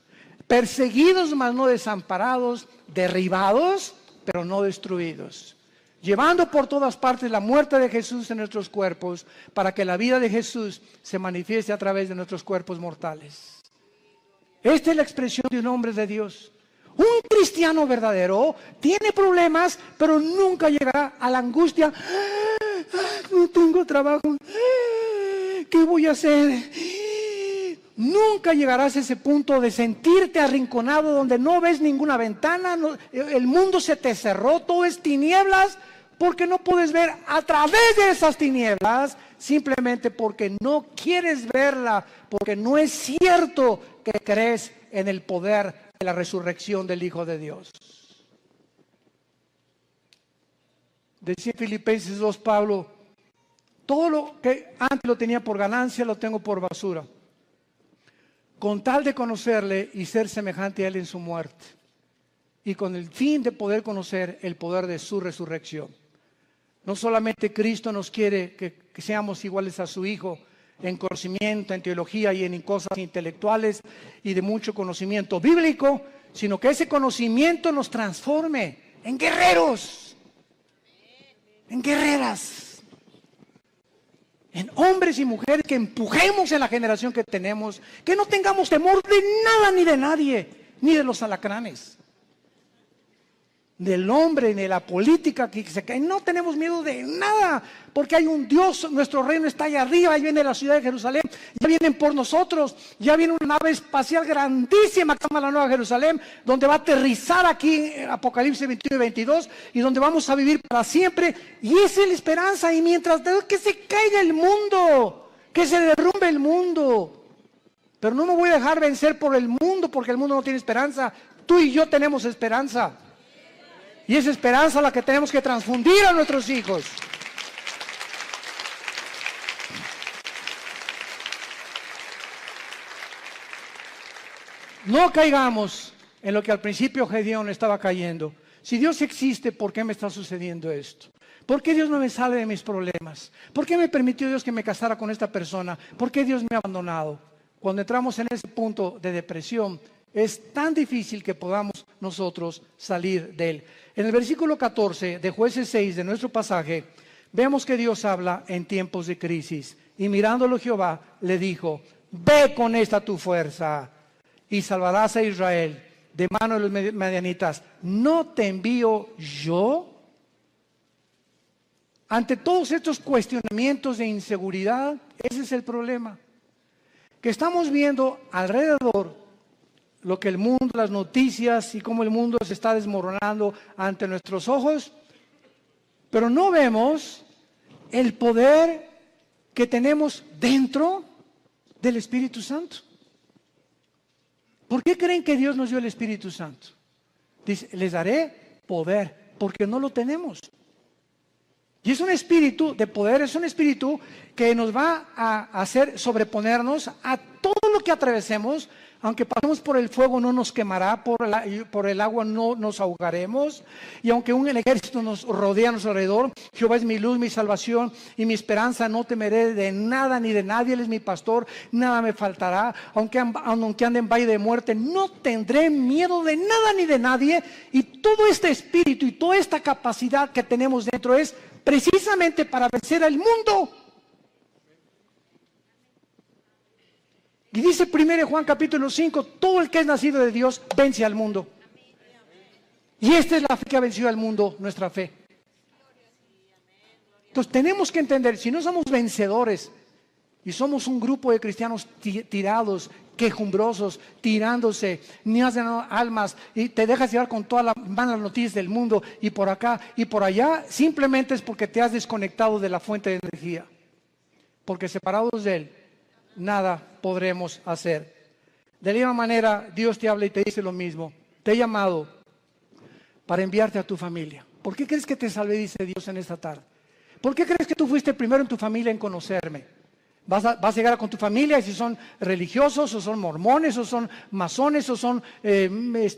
Perseguidos, mas no desamparados. Derribados, pero no destruidos. Llevando por todas partes la muerte de Jesús en nuestros cuerpos, para que la vida de Jesús se manifieste a través de nuestros cuerpos mortales. Esta es la expresión de un hombre de Dios. Un cristiano verdadero tiene problemas, pero nunca llegará a la angustia. No tengo trabajo. ¿Qué voy a hacer? Nunca llegarás a ese punto de sentirte arrinconado donde no ves ninguna ventana, el mundo se te cerró, todo es tinieblas, porque no puedes ver a través de esas tinieblas, simplemente porque no quieres verla, porque no es cierto que crees en el poder de la resurrección del Hijo de Dios. Decía en Filipenses 2 Pablo, todo lo que antes lo tenía por ganancia, lo tengo por basura, con tal de conocerle y ser semejante a él en su muerte, y con el fin de poder conocer el poder de su resurrección. No solamente Cristo nos quiere que seamos iguales a su Hijo en conocimiento, en teología y en cosas intelectuales y de mucho conocimiento bíblico, sino que ese conocimiento nos transforme en guerreros, en guerreras, en hombres y mujeres que empujemos en la generación que tenemos, que no tengamos temor de nada ni de nadie, ni de los alacranes, del hombre, ni de la política que se cae. No tenemos miedo de nada, porque hay un Dios, nuestro reino está allá arriba, ahí viene la ciudad de Jerusalén, ya vienen por nosotros, ya viene una nave espacial grandísima que se llama la Nueva Jerusalén, donde va a aterrizar aquí en Apocalipsis 21 y 22, y donde vamos a vivir para siempre, y esa es la esperanza. Y mientras que se caiga el mundo, que se derrumbe el mundo, pero no me voy a dejar vencer por el mundo, porque el mundo no tiene esperanza. Tú y yo tenemos esperanza. Y esa esperanza es la que tenemos que transfundir a nuestros hijos. No caigamos en lo que al principio Gedeón estaba cayendo. Si Dios existe, ¿por qué me está sucediendo esto? ¿Por qué Dios no me sale de mis problemas? ¿Por qué me permitió Dios que me casara con esta persona? ¿Por qué Dios me ha abandonado? Cuando entramos en ese punto de depresión, es tan difícil que podamos nosotros salir de él. En el versículo 14 de Jueces 6 de nuestro pasaje, vemos que Dios habla en tiempos de crisis. Y mirándolo Jehová le dijo, ve con esta tu fuerza y salvarás a Israel de mano de los madianitas. ¿No te envío yo? Ante todos estos cuestionamientos de inseguridad, ese es el problema. Que estamos viendo alrededor lo que el mundo, las noticias y cómo el mundo se está desmoronando ante nuestros ojos, pero no vemos el poder que tenemos dentro del Espíritu Santo. ¿Por qué creen que Dios nos dio el Espíritu Santo? Dice, les daré poder, porque no lo tenemos. Y es un espíritu de poder, es un espíritu que nos va a hacer sobreponernos a todo lo que atravesemos. Aunque pasemos por el fuego no nos quemará, por el agua no nos ahogaremos. Y aunque un ejército nos rodea a nuestro alrededor, Jehová es mi luz, mi salvación y mi esperanza, no temeré de nada ni de nadie, Él es mi pastor, nada me faltará. Aunque ande en valle de muerte, no tendré miedo de nada ni de nadie. Y todo este espíritu y toda esta capacidad que tenemos dentro es precisamente para vencer al mundo. Y dice 1 Juan capítulo 5, todo el que es nacido de Dios vence al mundo. Y esta es la fe que ha vencido al mundo, nuestra fe. Entonces tenemos que entender, si no somos vencedores y somos un grupo de cristianos tirados, quejumbrosos, tirándose, ni hacen almas y te dejas llevar con todas las malas noticias del mundo y por acá y por allá, simplemente es porque te has desconectado de la fuente de energía. Porque separados de Él, nada podremos hacer. De la misma manera, Dios te habla y te dice lo mismo. Te he llamado para enviarte a tu familia. ¿Por qué crees que te salvé, dice Dios en esta tarde? ¿Por qué crees que tú fuiste primero en tu familia en conocerme? Vas a llegar con tu familia, y si son religiosos, o son mormones, o son masones, o son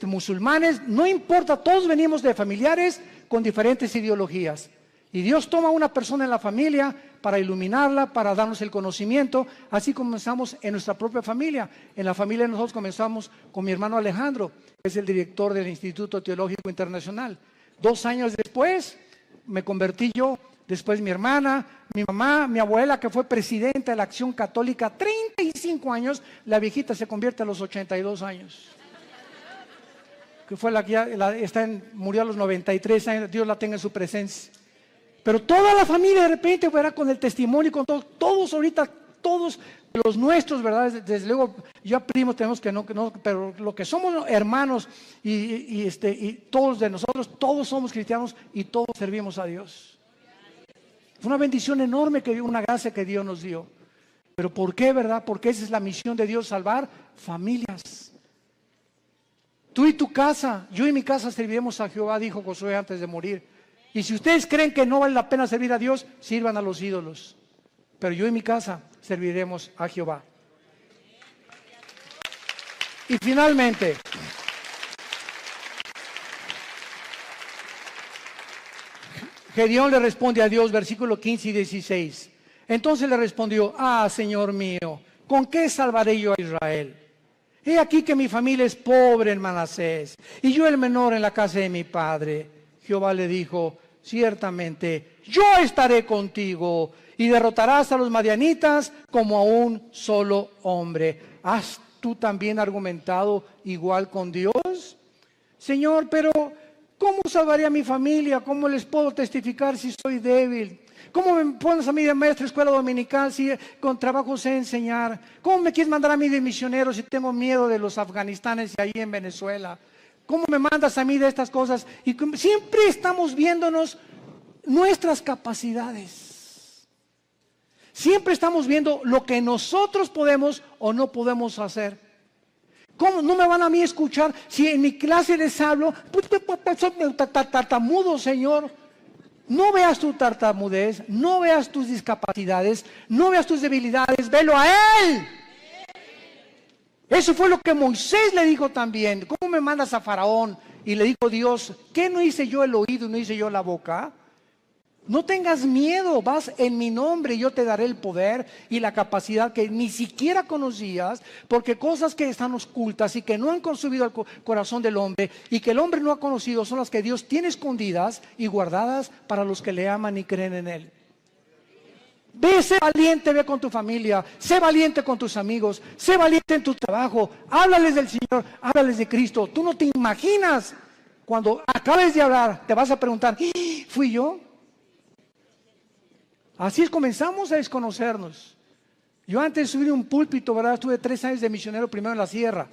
musulmanes, no importa, todos venimos de familiares con diferentes ideologías. Y Dios toma a una persona en la familia para iluminarla, para darnos el conocimiento. Así comenzamos en nuestra propia familia. En la familia de nosotros comenzamos con mi hermano Alejandro, que es el director del Instituto Teológico Internacional. 2 años después me convertí yo, después mi hermana, mi mamá, mi abuela, que fue presidenta de la Acción Católica 35 años, la viejita se convierte a los 82 años. Que fue la que ya murió a los 93 años, Dios la tenga en su presencia. Pero toda la familia de repente, ¿verdad? Con el testimonio, con todos ahorita, todos los nuestros, ¿verdad? Desde luego, ya primos tenemos que no, pero lo que somos hermanos y todos de nosotros, todos somos cristianos y todos servimos a Dios. Fue una bendición enorme, una gracia que Dios nos dio. ¿Pero por qué, verdad? Porque esa es la misión de Dios, salvar familias. Tú y tu casa, yo y mi casa serviremos a Jehová, dijo Josué antes de morir. Y si ustedes creen que no vale la pena servir a Dios, sirvan a los ídolos. Pero yo y mi casa serviremos a Jehová. Y finalmente, Gedeón le responde a Dios, versículo 15 y 16. Entonces le respondió: Señor mío, ¿con qué salvaré yo a Israel? He aquí que mi familia es pobre en Manasés, y yo el menor en la casa de mi padre. Jehová le dijo: ciertamente yo estaré contigo y derrotarás a los madianitas como a un solo hombre. ¿Has tú también argumentado igual con Dios? Señor, pero ¿cómo salvaré a mi familia? ¿Cómo les puedo testificar si soy débil? ¿Cómo me pones a mí de maestra de escuela dominical si con trabajo sé enseñar? ¿Cómo me quieres mandar a mí de misionero si tengo miedo de los afganistanes y ahí en Venezuela? ¿Cómo me mandas a mí de estas cosas? Y siempre estamos viéndonos nuestras capacidades. Siempre estamos viendo lo que nosotros podemos o no podemos hacer. ¿Cómo no me van a mí escuchar si en mi clase les hablo? Tartamudo, Señor. No veas tu tartamudez, no veas tus discapacidades, no veas tus debilidades, velo a Él. Eso fue lo que Moisés le dijo también. ¿Cómo me mandas a Faraón? Y le dijo Dios: ¿qué no hice yo el oído y no hice yo la boca? No tengas miedo, vas en mi nombre y yo te daré el poder y la capacidad que ni siquiera conocías, porque cosas que están ocultas y que no han consumido el corazón del hombre y que el hombre no ha conocido son las que Dios tiene escondidas y guardadas para los que le aman y creen en Él. Ve, sé valiente, ve con tu familia, sé valiente con tus amigos, sé valiente en tu trabajo, háblales del Señor, háblales de Cristo. Tú no te imaginas, cuando acabes de hablar, te vas a preguntar: ¿fui yo? Así es, comenzamos a desconocernos. Yo antes de subir un púlpito, ¿verdad? Estuve 3 años de misionero, primero en la sierra.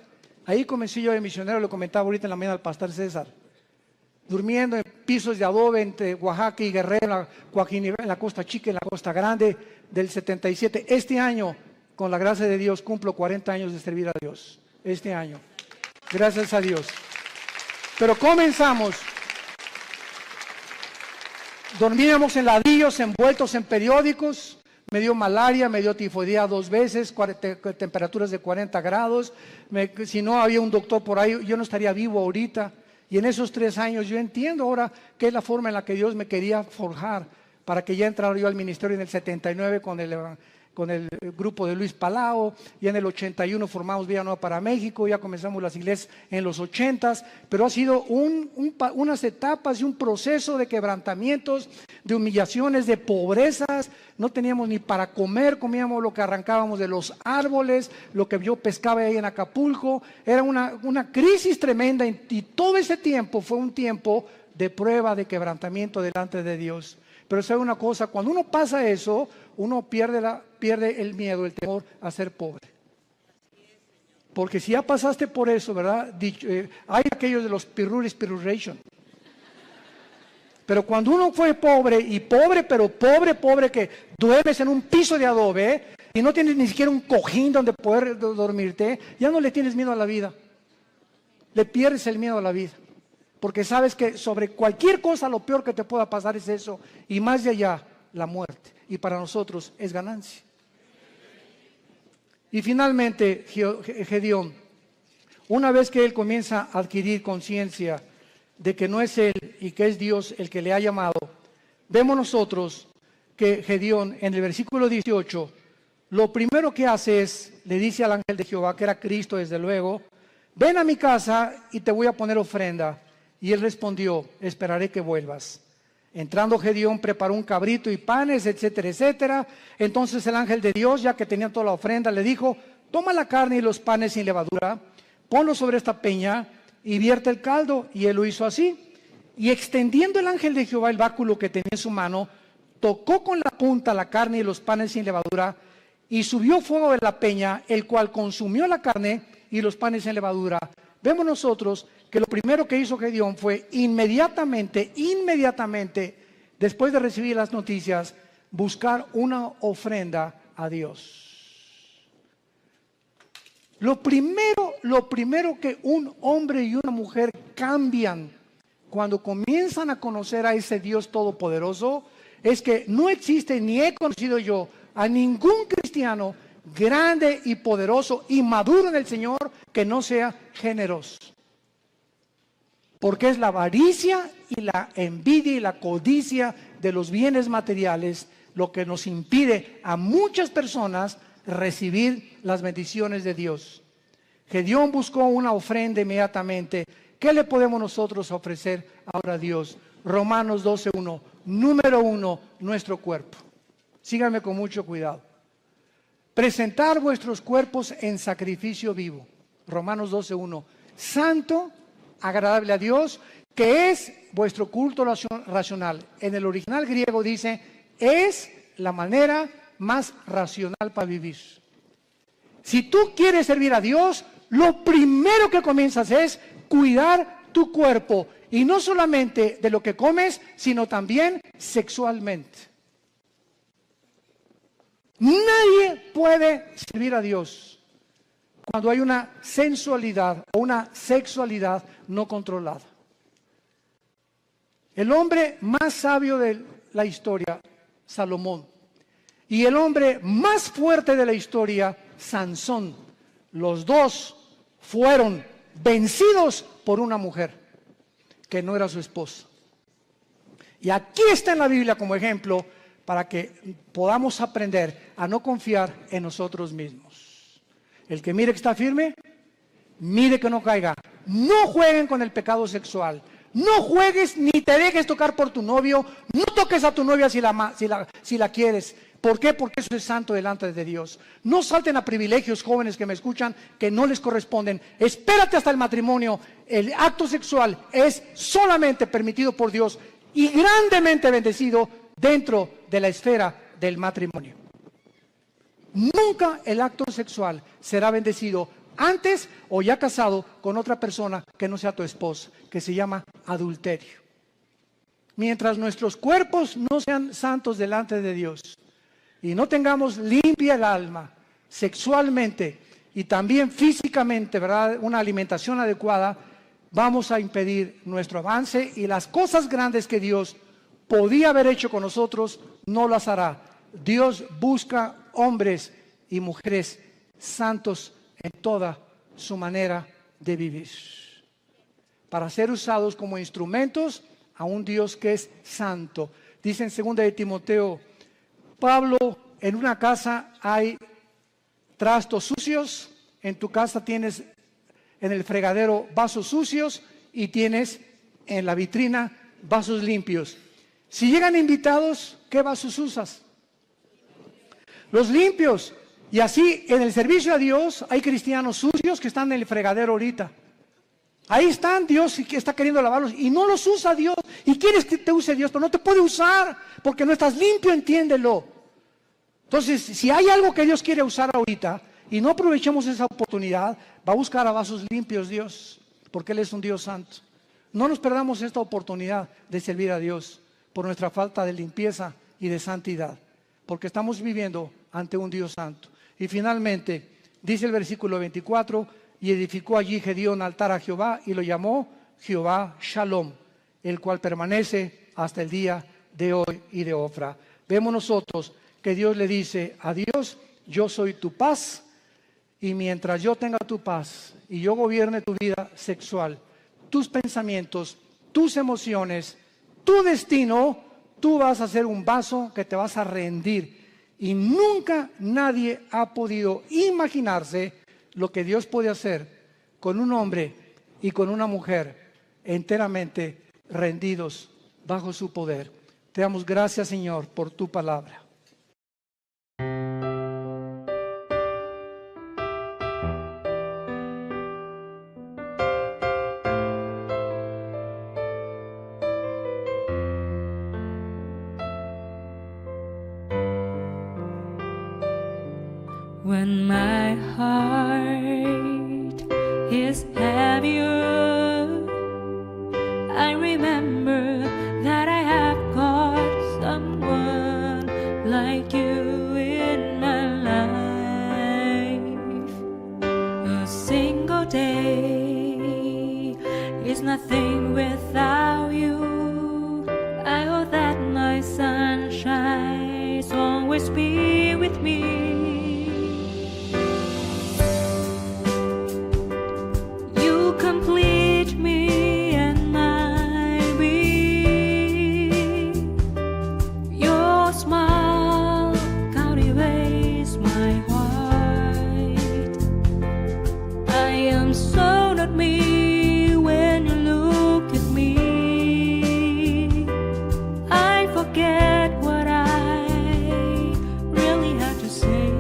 Ahí comencé yo de misionero, lo comentaba ahorita en la mañana al pastor César. Durmiendo en pisos de adobe entre Oaxaca y Guerrero, en la Costa Chica, en la Costa Grande, del 77. Este año, con la gracia de Dios, cumplo 40 años de servir a Dios. Este año. Gracias a Dios. Pero comenzamos. Dormíamos en ladrillos, envueltos en periódicos. Me dio malaria, me dio tifoidea 2 veces, temperaturas de 40 grados. Si no había un doctor por ahí, yo no estaría vivo ahorita. Y en esos 3 años yo entiendo ahora que es la forma en la que Dios me quería forjar para que ya entrara yo al ministerio en el 79 con el grupo de Luis Palao. Ya en el 81 formamos Vía Nueva para México, ya comenzamos las iglesias en los 80s, pero ha sido unas etapas y un proceso de quebrantamientos, de humillaciones, de pobrezas. No teníamos ni para comer, comíamos lo que arrancábamos de los árboles, lo que yo pescaba ahí en Acapulco. Era una crisis tremenda y todo ese tiempo fue un tiempo de prueba, de quebrantamiento delante de Dios. Pero sabe una cosa, cuando uno pasa eso, uno pierde el miedo, el temor a ser pobre. Porque si ya pasaste por eso, ¿verdad? Hay aquellos de los pirruration. Pero cuando uno fue pobre, y pobre, pero pobre, que duermes en un piso de adobe y no tienes ni siquiera un cojín donde poder dormirte, ya no le tienes miedo a la vida. Le pierdes el miedo a la vida. Porque sabes que sobre cualquier cosa lo peor que te pueda pasar es eso. Y más de allá, la muerte. Y para nosotros es ganancia. Y finalmente, Gedeón, una vez que él comienza a adquirir conciencia de que no es él y que es Dios el que le ha llamado, vemos nosotros que Gedeón en el versículo 18, lo primero que hace es, le dice al ángel de Jehová, que era Cristo desde luego, ven a mi casa y te voy a poner ofrenda. Y él respondió, esperaré que vuelvas. Entrando Gedeón preparó un cabrito y panes, etcétera, etcétera. Entonces el ángel de Dios, ya que tenía toda la ofrenda, le dijo, toma la carne y los panes sin levadura, ponlo sobre esta peña y vierte el caldo. Y él lo hizo así. Y extendiendo el ángel de Jehová el báculo que tenía en su mano, tocó con la punta la carne y los panes sin levadura, y subió fuego de la peña, el cual consumió la carne y los panes sin levadura. Vemos nosotros que lo primero que hizo Gedeón fue inmediatamente, después de recibir las noticias, buscar una ofrenda a Dios. Lo primero que un hombre y una mujer cambian cuando comienzan a conocer a ese Dios todopoderoso es que no existe, ni he conocido yo a ningún cristiano grande y poderoso y maduro en el Señor que no sea generoso. Porque es la avaricia y la envidia y la codicia de los bienes materiales lo que nos impide a muchas personas recibir las bendiciones de Dios. Gedeón buscó una ofrenda inmediatamente. ¿Qué le podemos nosotros ofrecer ahora a Dios? Romanos 12:1, número 1, nuestro cuerpo. Síganme con mucho cuidado. Presentar vuestros cuerpos en sacrificio vivo. Romanos 12:1. Santo, agradable a Dios, que es vuestro culto racional. En el original griego dice, es la manera más racional para vivir. Si tú quieres servir a Dios, lo primero que comienzas es cuidar tu cuerpo. Y no solamente de lo que comes, sino también sexualmente. Nadie puede servir a Dios cuando hay una sensualidad o una sexualidad no controlada. El hombre más sabio de la historia, Salomón, y el hombre más fuerte de la historia, Sansón, los dos fueron vencidos por una mujer que no era su esposa. Y aquí está en la Biblia como ejemplo para que podamos aprender a no confiar en nosotros mismos. El que mire que está firme, mire que no caiga. No jueguen con el pecado sexual. No juegues ni te dejes tocar por tu novio. No toques a tu novia si la quieres. ¿Por qué? Porque eso es santo delante de Dios. No salten a privilegios, jóvenes que me escuchan, que no les corresponden. Espérate hasta el matrimonio. El acto sexual es solamente permitido por Dios y grandemente bendecido dentro de la esfera del matrimonio. Nunca el acto sexual será bendecido antes o ya casado con otra persona que no sea tu esposa, que se llama adulterio. Mientras nuestros cuerpos no sean santos delante de Dios y no tengamos limpia el alma sexualmente y también físicamente, ¿verdad?, una alimentación adecuada, vamos a impedir nuestro avance y las cosas grandes que Dios podía haber hecho con nosotros, no las hará. Dios busca hombres y mujeres santos en toda su manera de vivir, para ser usados como instrumentos a un Dios que es santo. Dice en 2 de Timoteo, Pablo, en una casa hay trastos sucios, en tu casa tienes en el fregadero vasos sucios y tienes en la vitrina vasos limpios. Si llegan invitados, ¿qué vasos usas? Los limpios. Y así en el servicio a Dios hay cristianos sucios que están en el fregadero ahorita. Ahí están, Dios que está queriendo lavarlos y no los usa Dios. Y quieres que te use Dios, pero no te puede usar porque no estás limpio, entiéndelo. Entonces, si hay algo que Dios quiere usar ahorita y no aprovechamos esa oportunidad, va a buscar a vasos limpios Dios, porque Él es un Dios santo. No nos perdamos esta oportunidad de servir a Dios por nuestra falta de limpieza y de santidad, porque estamos viviendo ante un Dios santo. Y finalmente, dice el versículo 24, y edificó allí Gedeón altar a Jehová y lo llamó Jehová Shalom, el cual permanece hasta el día de hoy y de Ofra. Vemos nosotros que Dios le dice a Dios, yo soy tu paz, Y mientras yo tenga tu paz y yo gobierne tu vida sexual, tus pensamientos, tus emociones, tu destino, tú vas a ser un vaso que te vas a rendir. Y nunca nadie ha podido imaginarse lo que Dios puede hacer con un hombre y con una mujer enteramente rendidos bajo su poder. Te damos gracias, Señor, por tu palabra. When my heart is heavier, I remember that I have got someone like you in my life. A single day is nothing without you. I hope that my sunshine will always be with me. Complete me and my being. Your smile cultivates my heart. I am so not me when you look at me. I forget what I really had to say.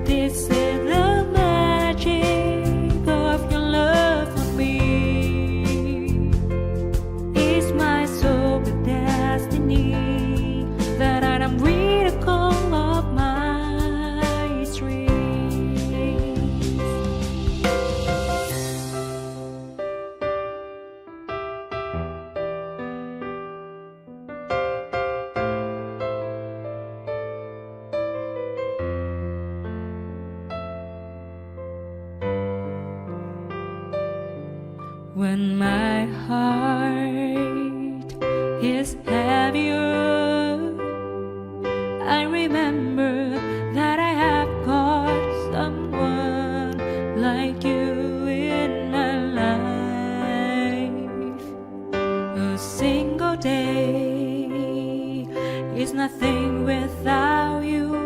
This is the magic of your love for me. It's my soul with destiny that I am miracle of my dreams. When my heart is heavier, I remember that I have got someone like you in my life. A single day is nothing without you.